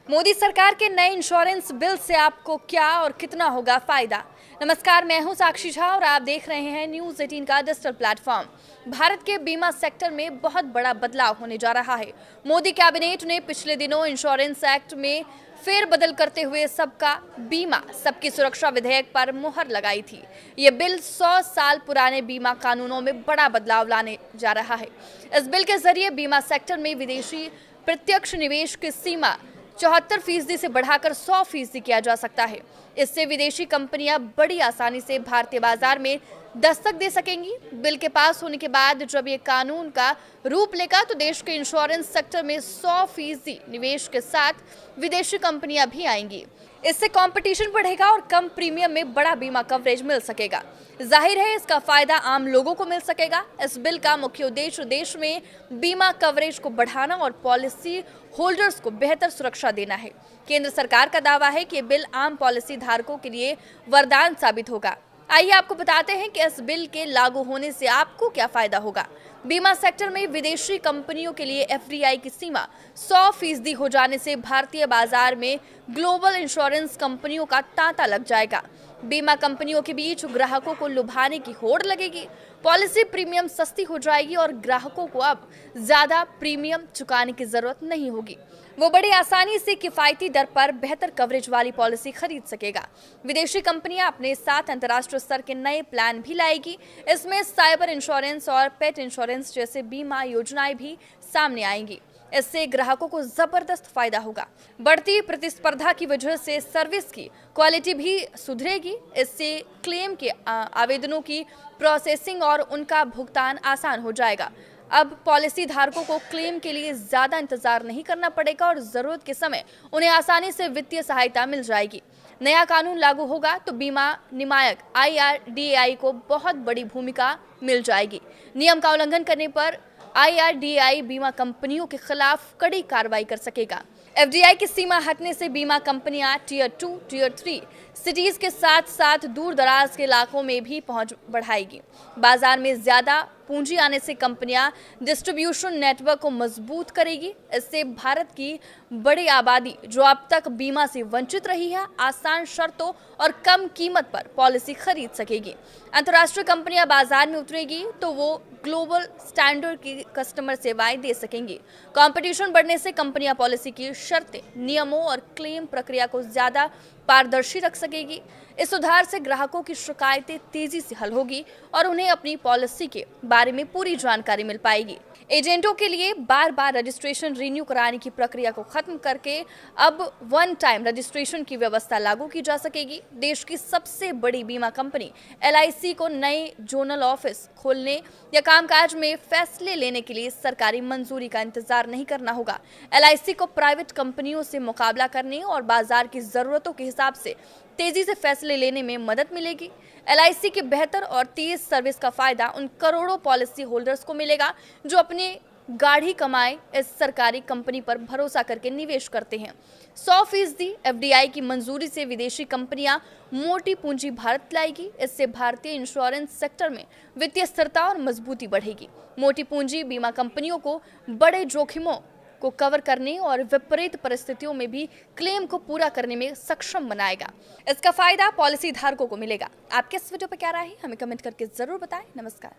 मोदी सरकार के नए इंश्योरेंस बिल से आपको क्या और कितना होगा फायदा। नमस्कार, मैं हूं साक्षी झा और आप देख रहे हैं न्यूज़ 18 का डिजिटल प्लेटफॉर्म। भारत के बीमा सेक्टर में बहुत बड़ा बदलाव होने जा रहा है। मोदी कैबिनेट ने पिछले दिनों इंश्योरेंस एक्ट में फेरबदल करते हुए सबका बीमा सबकी सुरक्षा विधेयक पर मुहर लगाई थी। ये बिल 100 साल पुराने बीमा कानूनों में बड़ा बदलाव लाने जा रहा है। इस बिल के जरिए बीमा सेक्टर में विदेशी प्रत्यक्ष निवेश की सीमा 74% से बढ़ाकर 100% किया जा सकता है। इससे विदेशी कंपनियां बड़ी आसानी से भारतीय बाजार में दस्तक दे सकेंगी। बिल के पास होने के बाद जब ये कानून का रूप लेगा तो देश के इंश्योरेंस सेक्टर में 100% निवेश के साथ विदेशी कंपनियां भी आएंगी। इससे कंपटीशन बढ़ेगा और कम प्रीमियम में बड़ा बीमा कवरेज मिल सकेगा। जाहिर है इसका फायदा आम लोगों को मिल सकेगा। इस बिल का मुख्य उद्देश्य देश में बीमा कवरेज को बढ़ाना और पॉलिसी होल्डर्स को बेहतर सुरक्षा देना है। केंद्र सरकार का दावा है कि बिल आम पॉलिसी धारकों के लिए वरदान साबित होगा। आइए आपको बताते हैं कि इस बिल के लागू होने से आपको क्या फायदा होगा। बीमा सेक्टर में विदेशी कंपनियों के लिए एफडीआई की सीमा 100% हो जाने से भारतीय बाजार में ग्लोबल इंश्योरेंस कंपनियों का तांता लग जाएगा। बीमा कंपनियों के बीच ग्राहकों को लुभाने की होड़ लगेगी। पॉलिसी प्रीमियम सस्ती हो जाएगी और ग्राहकों को अब ज्यादा प्रीमियम चुकाने की जरूरत नहीं होगी। वो बड़ी आसानी से किफायती दर पर बेहतर कवरेज वाली पॉलिसी खरीद सकेगा। विदेशी कंपनियां अपने साथ अंतर्राष्ट्रीय स्तर के नए प्लान भी लाएगी। इसमें साइबर इंश्योरेंस और पेट इंश्योरेंस जैसे बीमा योजनाएं भी सामने आएंगी। इससे ग्राहकों को जबरदस्त फायदा होगा। बढ़ती प्रतिस्पर्धा की वजह से सर्विस की क्वालिटी भी सुधरेगी। इससे क्लेम के आवेदनों की प्रोसेसिंग और उनका भुगतान आसान हो जाएगा। अब पॉलिसी धारकों को क्लेम के लिए ज्यादा इंतजार नहीं करना पड़ेगा और जरूरत के समय उन्हें आसानी से वित्तीय सहायता मिल जाएगी। नया कानून लागू होगा तो बीमा नियामक IRDAI को बहुत बड़ी भूमिका मिल जाएगी। नियम का उल्लंघन करने पर IRDAI बीमा कंपनियों के खिलाफ कड़ी कार्रवाई कर सकेगा। एफडीआई की सीमा हटने से बीमा कंपनियां टियर 2, टियर 3 सिटीज के साथ साथ दूर दराज के इलाकों में भी पहुंच बढ़ाएगी। बाजार में ज्यादा पूंजी आने से कंपनियां डिस्ट्रीब्यूशन नेटवर्क को मजबूत करेगी। इससे भारत की बड़ी आबादी जो अब तक बीमा से वंचित रही है, आसान शर्तों और कम कीमत पर पॉलिसी खरीद सकेगी। अंतर्राष्ट्रीय कंपनियां बाजार में उतरेगी तो वो ग्लोबल स्टैंडर्ड की कस्टमर सेवाएं दे सकेंगी। कंपटीशन बढ़ने से कंपनियां पॉलिसी की शर्तें, नियमों और क्लेम प्रक्रिया को ज्यादा पारदर्शी रख सकेगी। इस सुधार से ग्राहकों की शिकायतें तेजी से हल होगी और उन्हें अपनी पॉलिसी के बारे में पूरी जानकारी मिल पाएगी। एजेंटों के लिए बार बार रजिस्ट्रेशन रिन्यू कराने की प्रक्रिया को खत्म करके अब वन टाइम रजिस्ट्रेशन की व्यवस्था लागू की जा सकेगी। देश की सबसे बड़ी बीमा कंपनी LIC को नए जोनल ऑफिस खोलने या कामकाज में फैसले लेने के लिए सरकारी मंजूरी का इंतजार नहीं करना होगा। LIC को प्राइवेट कंपनियों से मुकाबला करने और बाजार की जरूरतों के हिसाब से तेजी से फैसले लेने में मदद मिलेगी। LIC की बेहतर और तेज सर्विस का फायदा उन करोड़ों पॉलिसी होल्डर्स को मिलेगा जो अपनी गाढ़ी कमाई इस सरकारी कंपनी पर भरोसा करके निवेश करते हैं। 100% एफडीआई की मंजूरी से विदेशी कंपनियां मोटी पूंजी भारत लाएगी। इससे भारतीय इंश्योरेंस सेक्टर में वित्तीय स्थिरता और मजबूती बढ़ेगी। मोटी पूंजी बीमा कंपनियों को बड़े जोखिमों को कवर करने और विपरीत परिस्थितियों में भी क्लेम को पूरा करने में सक्षम बनाएगा। इसका फायदा पॉलिसी धारकों को मिलेगा। आपके इस वीडियो पर क्या राय है, हमें कमेंट करके जरूर बताएं। नमस्कार।